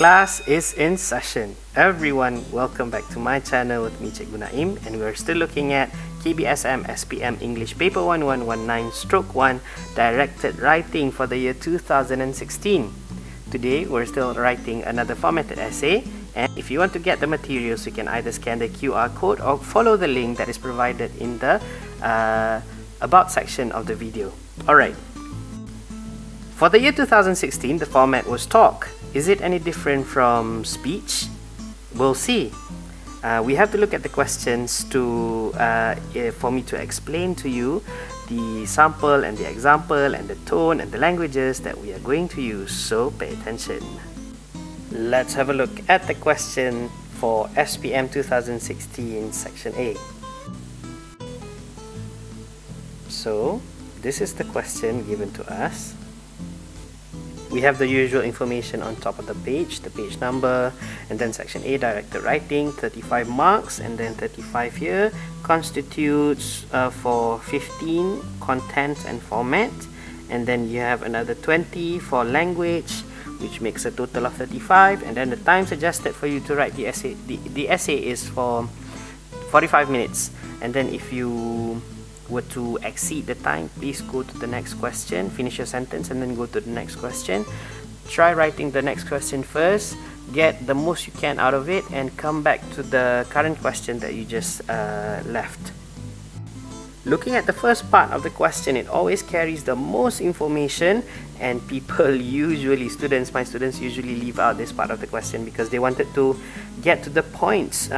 Class is in session. Everyone, welcome back to my channel with me, Cikgu Naim, and we're still looking at KBSM SPM English Paper 1119/1 Directed Writing for the year 2016. Today, we're still writing another formatted essay, and if you want to get the materials, you can either scan the QR code or follow the link that is provided in the About section of the video. Alright. For the year 2016, the format was talk. Is it any different from speech? We'll see. We have to look at the questions for me to explain to you the sample and the example and the tone and the languages that we are going to use, so pay attention. Let's have a look at the question for SPM 2016 Section A. So, this is the question given to us. We have the usual information on top of the page number, and then section A, directed writing, 35 marks, and then 35 here constitutes for 15 content and format, and then you have another 20 for language, which makes a total of 35, and then the time suggested for you to write the essay, the essay is for 45 minutes, and then if you were to exceed the time, please go to the next question, finish your sentence and then go to the next question. Try writing the next question first, get the most you can out of it, and come back to the current question that you just left. Looking at the first part of the question, it always carries the most information, and people usually, my students usually leave out this part of the question because they wanted to get to the points.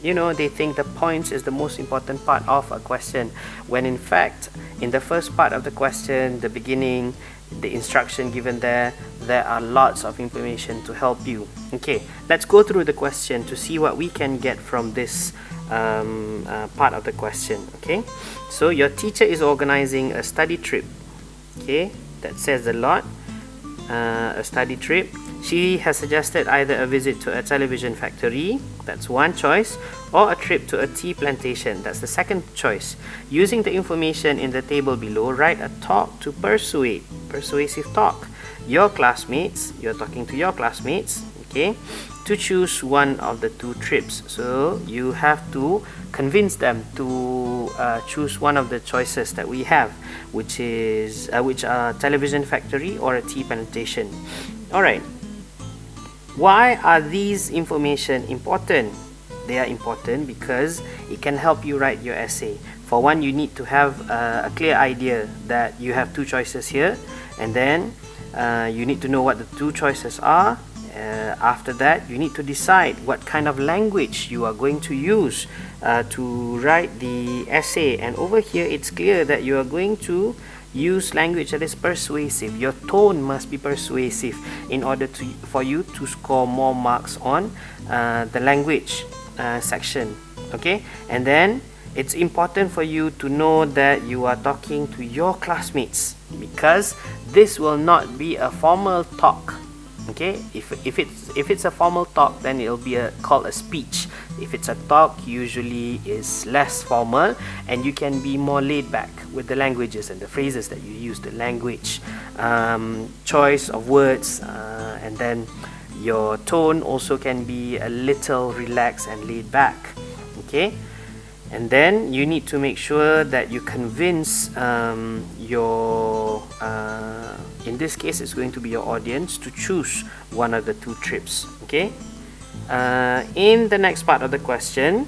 You know, they think the points is the most important part of a question, when in fact, in the first part of the question, the beginning, the instruction given there are lots of information to help you. Okay, let's go through the question to see what we can get from this part of the question. Okay, so your teacher is organizing a study trip. Okay, that says a lot. A study trip. She has suggested either a visit to a television factory, that's one choice, or a trip to a tea plantation, that's the second choice. Using the information in the table below, write a talk to persuade, persuasive talk. Your classmates, you're talking to your classmates, okay, to choose one of the two trips. So you have to convince them to choose one of the choices that we have, which are television factory or a tea plantation. Alright. Why are these information important? They are important because it can help you write your essay. For one, you need to have a clear idea that you have two choices here, and then you need to know what the two choices are. After that, you need to decide what kind of language you are going to use to write the essay, and over here it's clear that you are going to use language that is persuasive. Your tone must be persuasive in order for you to score more marks on the language section. Okay, and then it's important for you to know that you are talking to your classmates, because this will not be a formal talk. Okay, if it's a formal talk, then it'll be called a speech. If it's a talk, usually is less formal, and you can be more laid back with the languages and the phrases that you use, the language, choice of words, and then your tone also can be a little relaxed and laid back. Okay, and then you need to make sure that you convince in this case it's going to be your audience, to choose one of the two trips. Okay, in the next part of the question,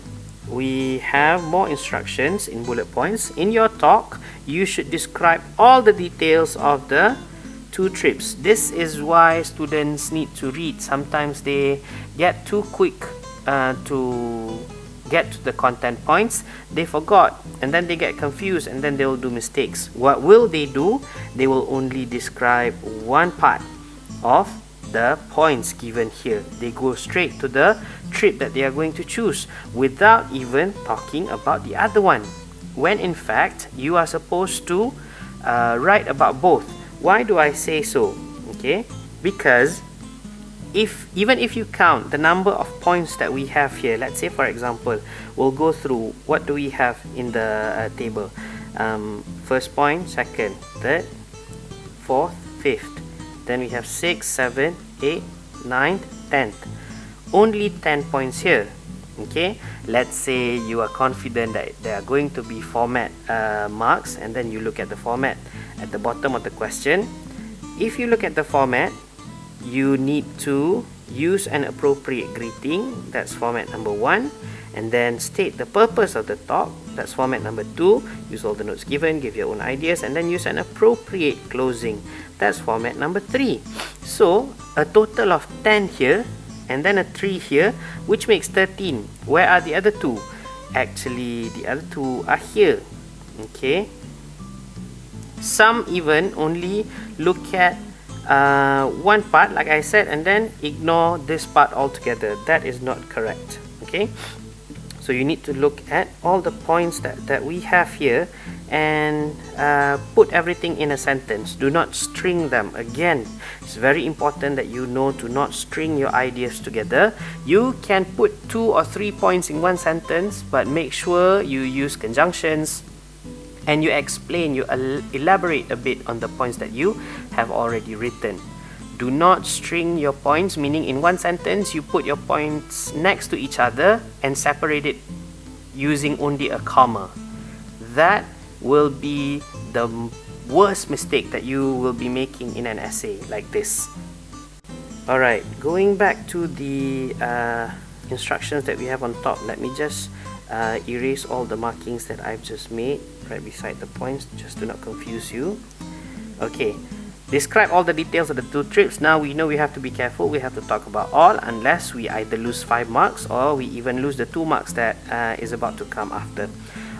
we have more instructions in bullet points. In your talk, you should describe all the details of the two trips. This is why students need to read. Sometimes they get too quick to get to the content points, they forgot, and then they get confused, and then they will do mistakes. What will they do? They will only describe one part of the points given here. They go straight to the trip that they are going to choose without even talking about the other one, when in fact you are supposed to write about both. Why do I say so? Okay, because even if you count the number of points that we have here, let's say for example, we'll go through what do we have in the table. First point, second, third, fourth, fifth. Then we have 6, 7, 8, 9th, 10th. Only 10 points here. Okay, let's say you are confident that there are going to be format marks, and then you look at the format at the bottom of the question. If you look at the format, you need to use an appropriate greeting, that's format number 1, and then state the purpose of the talk, that's format number 2, use all the notes given, give your own ideas, and then use an appropriate closing, that's format number 3. So a total of 10 here, and then a 3 here, which makes 13. Where are the other 2? Actually, the other 2 are here. Okay, some even only look at one part, like I said, and then ignore this part altogether. That is not correct. Okay, so you need to look at all the points that we have here and put everything in a sentence. Do not string them. Again, it's very important that you know to not string your ideas together. You can put 2 or 3 points in one sentence, but make sure you use conjunctions and you explain, you elaborate a bit on the points that you have already written. Do not string your points, meaning in one sentence you put your points next to each other and separate it using only a comma. That will be the worst mistake that you will be making in an essay like this. Alright, going back to the instructions that we have on top, let me just erase all the markings that I've just made right beside the points, just to not confuse you. Okay, describe all the details of the 2 trips. Now we know we have to be careful. We have to talk about all, unless we either lose 5 marks or we even lose the 2 marks that is about to come after.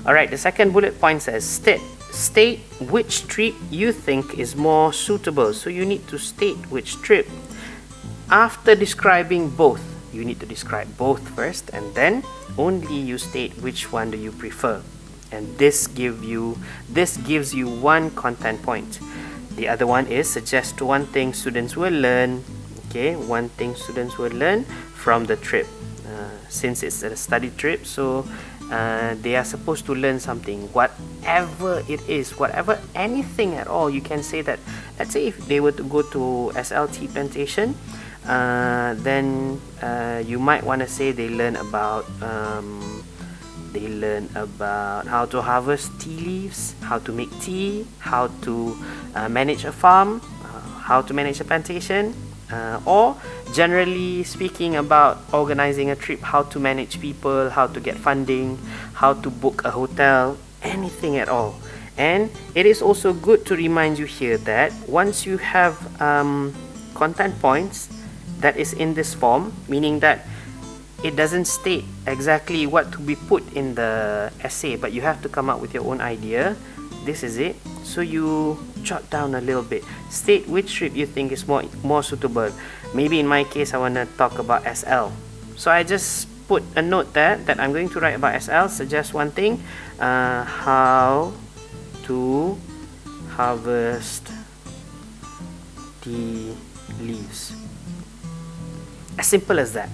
Alright, the second bullet point says state which trip you think is more suitable. So you need to state which trip. After describing both, you need to describe both first, and then only you state which one do you prefer. And this gives you 1 content point. The other one is suggest one thing students will learn. Okay, one thing students will learn from the trip. Since it's a study trip, so they are supposed to learn something, whatever it is, anything at all. You can say that, let's say if they were to go to SLT plantation, then you might want to say they learn about how to harvest tea leaves, how to make tea, how to manage a farm, how to manage a plantation, or generally speaking about organizing a trip, how to manage people, how to get funding, how to book a hotel, anything at all. And it is also good to remind you here that once you have content points that is in this form, meaning that it doesn't state exactly what to be put in the essay, but you have to come up with your own idea. This is it. So you jot down a little bit. State which trip you think is more suitable. Maybe in my case I want to talk about SL. So I just put a note there that I'm going to write about SL. Suggest one thing. How to harvest tea leaves. As simple as that.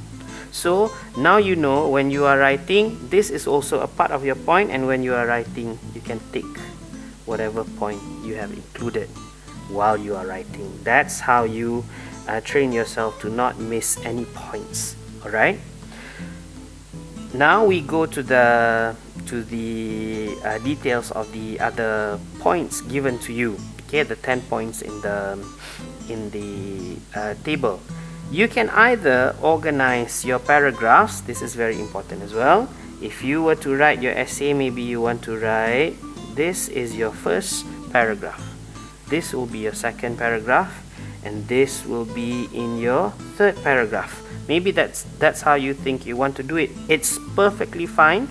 So now you know when you are writing, this is also a part of your point, and when you are writing, you can tick whatever point you have included while you are writing. That's how you train yourself to not miss any points. Alright? Now we go to the details of the other points given to you. Okay, the 10 points in the table. You can either organize your paragraphs. This is very important as well. If you were to write your essay, maybe you want to write, this is your first paragraph, this will be your second paragraph, and this will be in your third paragraph. Maybe that's how you think you want to do it. It's perfectly fine,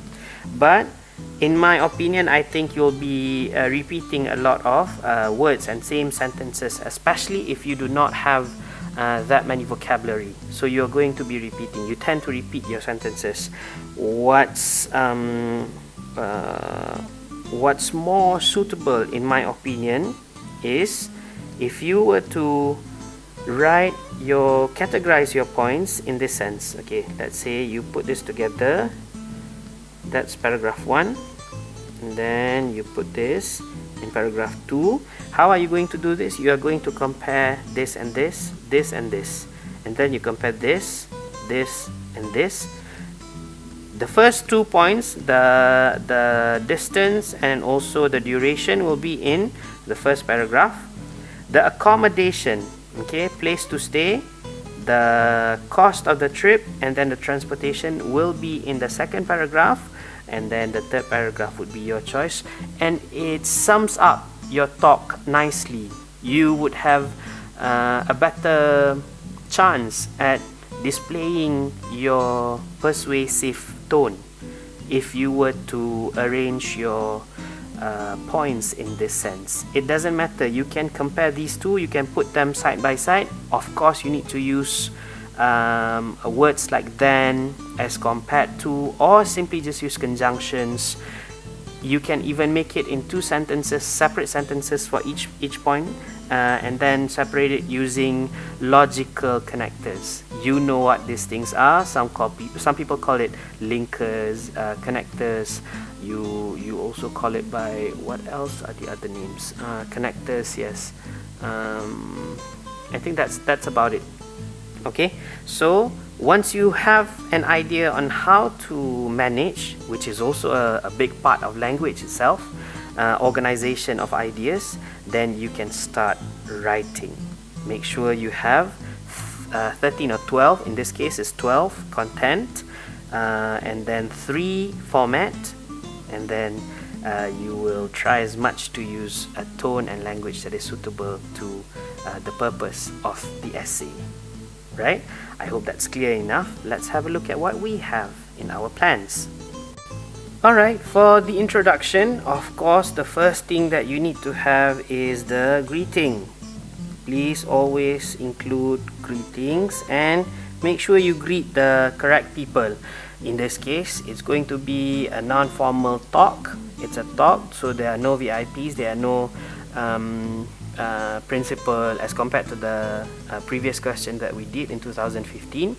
but in my opinion, I think you'll be repeating a lot of words and same sentences, especially if you do not have that many vocabulary. So you're going to be repeating. You tend to repeat your sentences. What's more suitable, in my opinion, is if you were to categorize your points in this sense. Okay, let's say you put this together. That's paragraph 1, and then you put this in paragraph 2. How are you going to do this? You are going to compare this and this, this and this, and then you compare this, and this. The first 2 points, the distance and also the duration, will be in the first paragraph. The accommodation, okay, place to stay, the cost of the trip, and then the transportation will be in the second paragraph, and then the third paragraph would be your choice, and it sums up your talk nicely. You would have a better chance at displaying your persuasive tone if you were to arrange your points in this sense. It doesn't matter, you can compare these two, you can put them side by side. Of course, you need to use words like than, as compared to, or simply just use conjunctions. You can even make it in 2 sentences, separate sentences for each point, and then separate it using logical connectors. You know what these things are. Some people call it linkers, connectors. You also call it by, what else are the other names? Connectors, yes. I think that's about it. Okay, so once you have an idea on how to manage, which is also a big part of language itself, organization of ideas, then you can start writing. Make sure you have 13 or 12, in this case is 12 content, and then 3 format, and then you will try as much to use a tone and language that is suitable to the purpose of the essay. Right? I hope that's clear enough. Let's have a look at what we have in our plans. Alright, for the introduction, of course, the first thing that you need to have is the greeting. Please always include greetings and make sure you greet the correct people. In this case, it's going to be a non-formal talk. It's a talk, so there are no VIPs, there are no principal, as compared to the previous question that we did in 2015.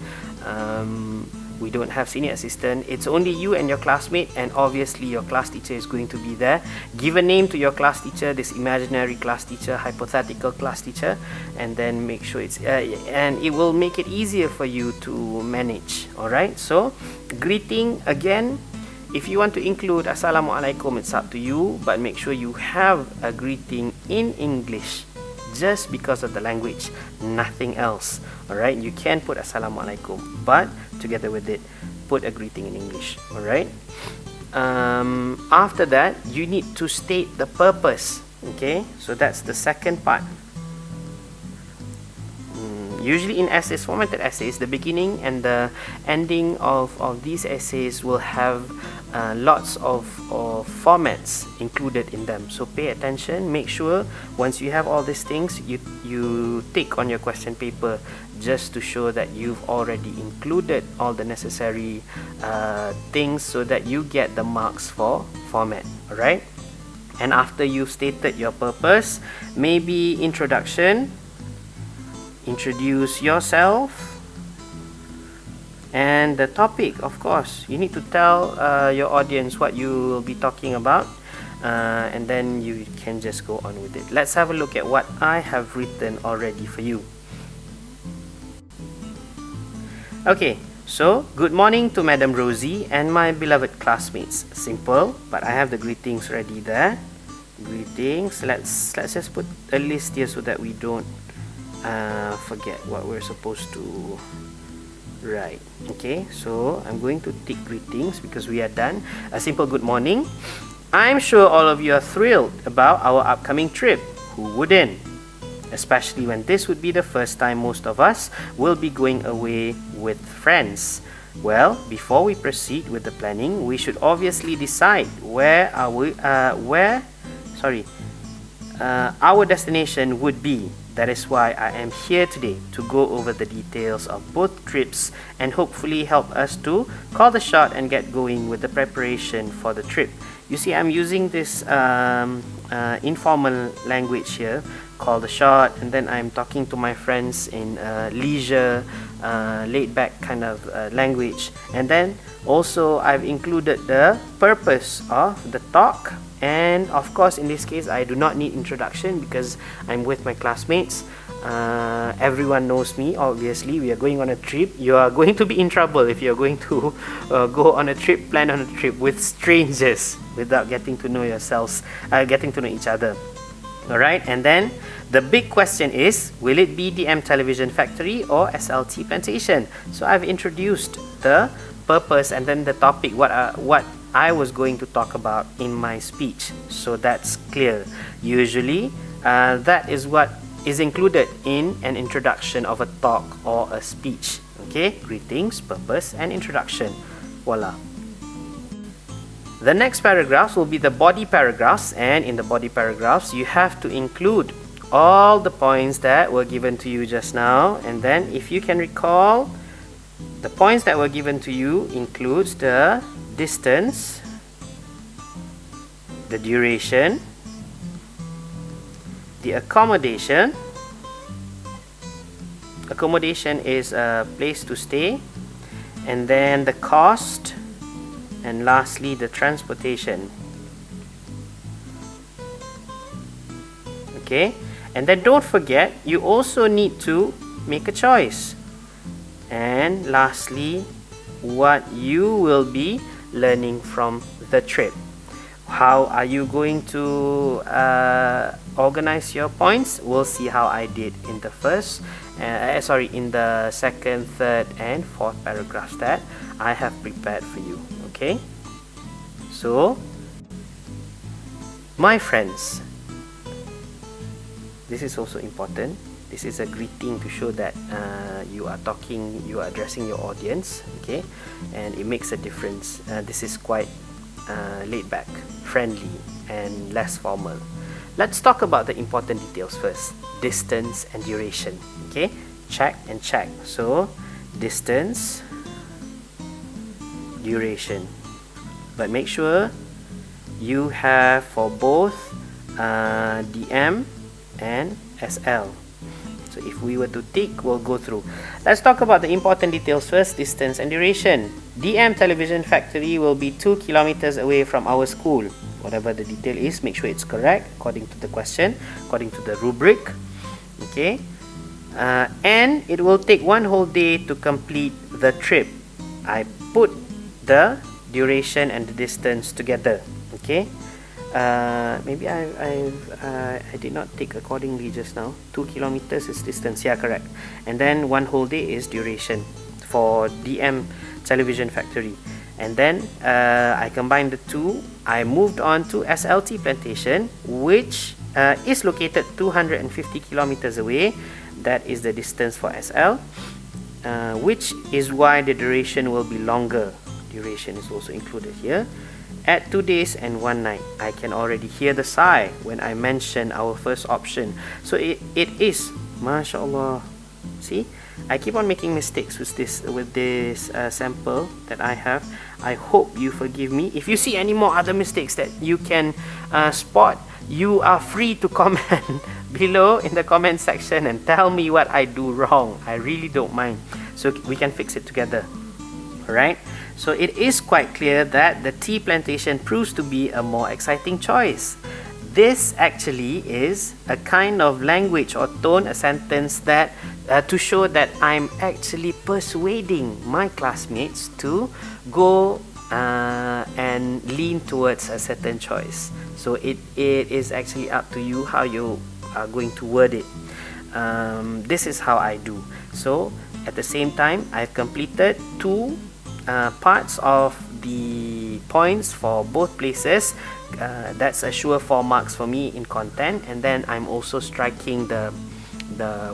We don't have senior assistant. It's only you and your classmate, and obviously your class teacher is going to be there. Give a name to your class teacher, this imaginary class teacher, hypothetical class teacher, and then make sure it's and it will make it easier for you to manage. Alright, so greeting again. If you want to include Assalamualaikum, it's up to you, but make sure you have a greeting in English, just because of the language, nothing else. Alright, you can put Assalamualaikum, but together with it, put a greeting in English. Alright, after that, you need to state the purpose. Okay, so that's the second part. Usually in essays, formatted essays, the beginning and the ending of these essays will have lots of formats included in them. So pay attention, make sure once you have all these things, you tick on your question paper just to show that you've already included all the necessary things so that you get the marks for format. Alright? And after you've stated your purpose, maybe introduction, introduce yourself, and the topic. Of course, you need to tell your audience what you will be talking about, and then you can just go on with it. Let's have a look at what I have written already for you. Okay, so good morning to Madam Rosie and my beloved classmates. Simple, but I have the greetings ready there. Greetings. Let's just put a list here so that we don't forget what we're supposed to write. Okay, so I'm going to tick greetings because we are done. A simple good morning. I'm sure all of you are thrilled about our upcoming trip. Who wouldn't? Especially when this would be the first time most of us will be going away with friends. Well, before we proceed with the planning, we should obviously decide where our destination would be. That is why I am here today, to go over the details of both trips and hopefully help us to call the shot and get going with the preparation for the trip. You see, I'm using this informal language here, call the shot, and then I'm talking to my friends in leisure, laid back kind of language. And then also I've included the purpose of the talk. And of course, in this case, I do not need introduction because I'm with my classmates. Everyone knows me, obviously. We are going on a trip. You are going to be in trouble if you are going to go on a trip, plan on a trip with strangers without getting to know yourselves, getting to know each other. Alright, and then the big question is, will it be DM Television Factory or SLT Plantation? So I've introduced the purpose and then the topic, what I was going to talk about in my speech. So that's clear. Usually, that is what is included in an introduction of a talk or a speech. Okay, greetings, purpose, and introduction. Voila. The next paragraphs will be the body paragraphs, and in the body paragraphs you have to include all the points that were given to you just now. And then if you can recall, the points that were given to you includes the distance, the duration, the accommodation. Accommodation is a place to stay, and then the cost, and lastly the transportation. Okay, and then don't forget, you also need to make a choice. And lastly, what you will be learning from the trip. How are you going to organize your points? We'll see how I did in the in the second, third, and fourth paragraphs that I have prepared for you. Okay, so my friends, this is also important. This is a greeting to show that you are addressing your audience. Okay, and it makes a difference. This is quite laid back, friendly, and less formal. Let's talk about the important details first. Distance and duration. Okay, check and check. So distance, duration, but make sure you have for both DM and SL. So if we were to tick, we'll go through. Let's talk about the important details first. Distance and duration. DM Television Factory will be 2 kilometers away from our school. Whatever the detail is, make sure it's correct according to the question, according to the rubric. Okay, and it will take 1 whole day to complete the trip. I put the duration and the distance together. Okay, maybe I did not take accordingly just now. 2 kilometers is distance, yeah, correct. And then 1 whole day is duration for DM Television Factory. And then I combined the two. I moved on to SLT Plantation, which is located 250 kilometers away. That is the distance for SL, which is why the duration will be longer. Duration is also included here. At 2 days and 1 night. I can already hear the sigh when I mention our first option. So it is, mashallah. See, I keep on making mistakes with this sample that I have. I hope you forgive me. If you see any more other mistakes that you can spot, you are free to comment below in the comment section and tell me what I do wrong. I really don't mind, so we can fix it together. Alright, so it is quite clear that the tea plantation proves to be a more exciting choice. This actually is a kind of language or tone, a sentence that to show that I'm actually persuading my classmates to go and lean towards a certain choice. So it is actually up to you how you are going to word it. This is how I do. So at the same time, I've completed 2 parts of the points for both places. That's a sure 4 marks for me in content, and then I'm also striking the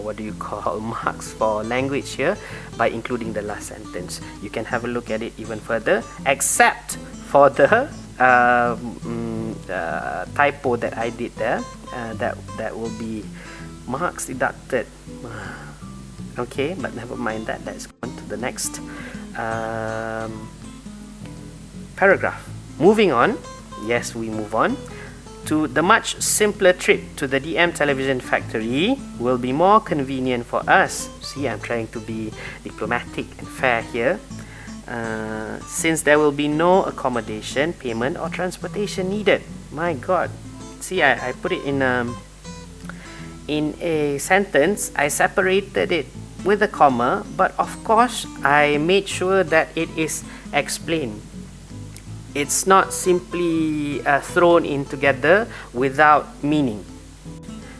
what do you call marks for language here by including the last sentence. You can have a look at it even further, except for the typo that I did there. That will be marks deducted. Okay, but never mind that. Let's go on to the next paragraph. Moving on, yes, we move on to the much simpler trip to the DM Television Factory will be more convenient for us. See, I'm trying to be diplomatic and fair here. Since there will be no accommodation, payment, or transportation needed. My God, see, I put it in in a sentence, I separated it with a comma, but of course I made sure that it is explained. It's not simply thrown in together without meaning.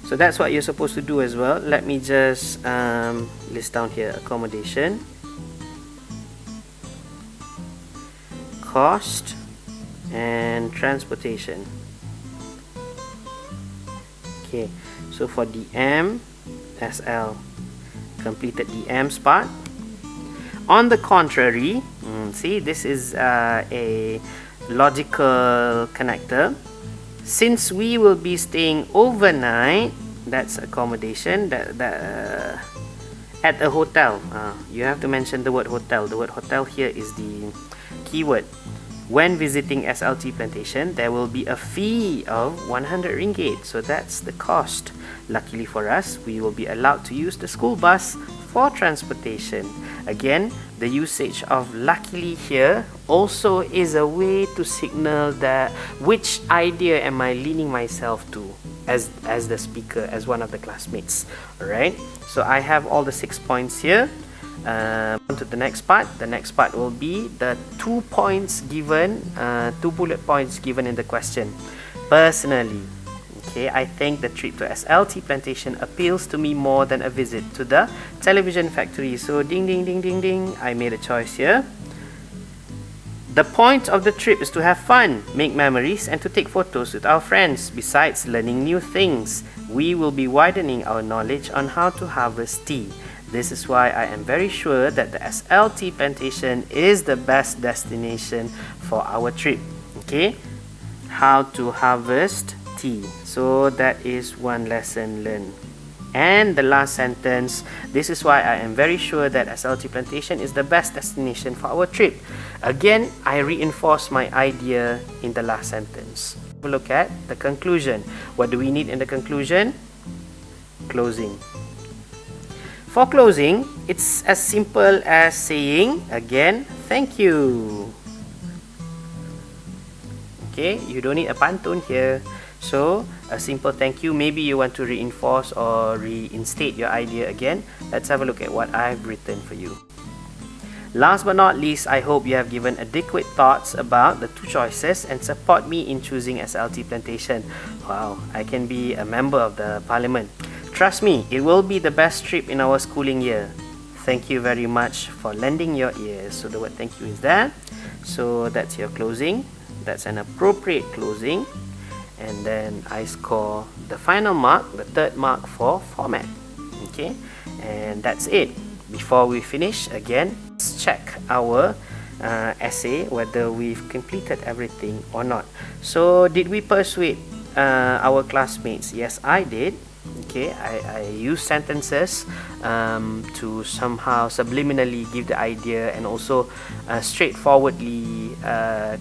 So that's what you're supposed to do as well. Let me just list down here: accommodation, cost, and transportation. Okay, so for DM, SL completed DM's part. On the contrary, see, this is a logical connector. Since we will be staying overnight, that's accommodation, at a hotel. You have to mention the word hotel. The word hotel here is the keyword. When visiting SLT Plantation, there will be a fee of 100 ringgit. So that's the cost. Luckily for us, we will be allowed to use the school bus for transportation. Again, the usage of luckily here also is a way to signal that which idea am I leaning myself to as the speaker, as one of the classmates. Alright, so I have all the 6 points here. On to the next part. The next part will be the 2 points given, 2 bullet points given in the question. Personally, okay, I think the trip to SLT Plantation appeals to me more than a visit to the television factory. So ding ding ding ding ding, I made a choice here. The point of the trip is to have fun, make memories, and to take photos with our friends. Besides learning new things, we will be widening our knowledge on how to harvest tea. This is why I am very sure that the SLT Plantation is the best destination for our trip. Okay, how to harvest tea. So that is one lesson learned. And the last sentence, this is why I am very sure that SLT Plantation is the best destination for our trip. Again, I reinforce my idea in the last sentence. Have a look at the conclusion. What do we need in the conclusion? Closing. For closing, it's as simple as saying, again, thank you. Okay, you don't need a pantun here. So, a simple thank you. Maybe you want to reinforce or reinstate your idea again. Let's have a look at what I've written for you. Last but not least, I hope you have given adequate thoughts about the 2 choices and support me in choosing SLT Plantation. Wow, I can be a member of the parliament. Trust me, it will be the best trip in our schooling year. Thank you very much for lending your ears. So the word thank you is there. So that's your closing. That's an appropriate closing. And then I score the final mark, the 3rd mark for format. Okay, and that's it. Before we finish, again, let's check our essay whether we've completed everything or not. So did we persuade our classmates? Yes, I did. Okay, I use sentences to somehow subliminally give the idea and also straightforwardly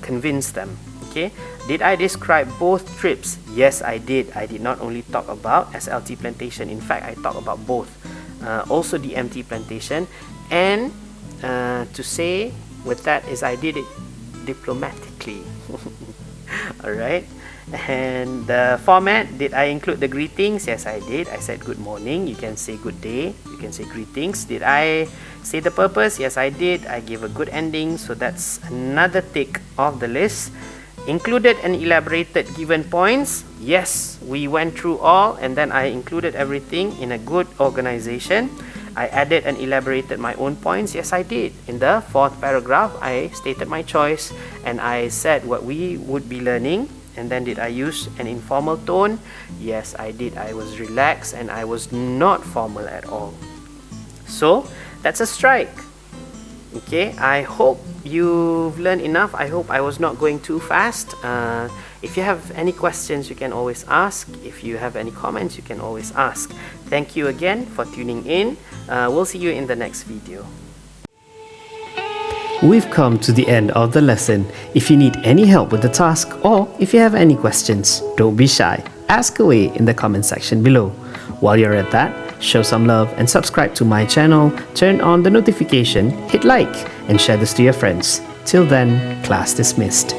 convince them. Okay, did I describe both trips? Yes, I did. I did not only talk about SLT Plantation. In fact, I talked about both. Also the MT Plantation. And to say with that is I did it diplomatically. Alright. And the format, did I include the greetings? Yes, I did. I said good morning. You can say good day. You can say greetings. Did I say the purpose? Yes, I did. I gave a good ending. So that's another tick of the list. Included and elaborated given points. Yes, we went through all and then I included everything in a good organization. I added and elaborated my own points. Yes, I did. In the 4th paragraph, I stated my choice and I said what we would be learning. And then did I use an informal tone? Yes, I did. I was relaxed and I was not formal at all. So, that's a strike. Okay, I hope you've learned enough. I hope I was not going too fast. If you have any questions, you can always ask. If you have any comments, you can always ask. Thank you again for tuning in. We'll see you in the next video. We've come to the end of the lesson. If you need any help with the task or if you have any questions, don't be shy. Ask away in the comment section below. While you're at that, show some love and subscribe to my channel, turn on the notification, hit like, and share this to your friends. Till then, class dismissed.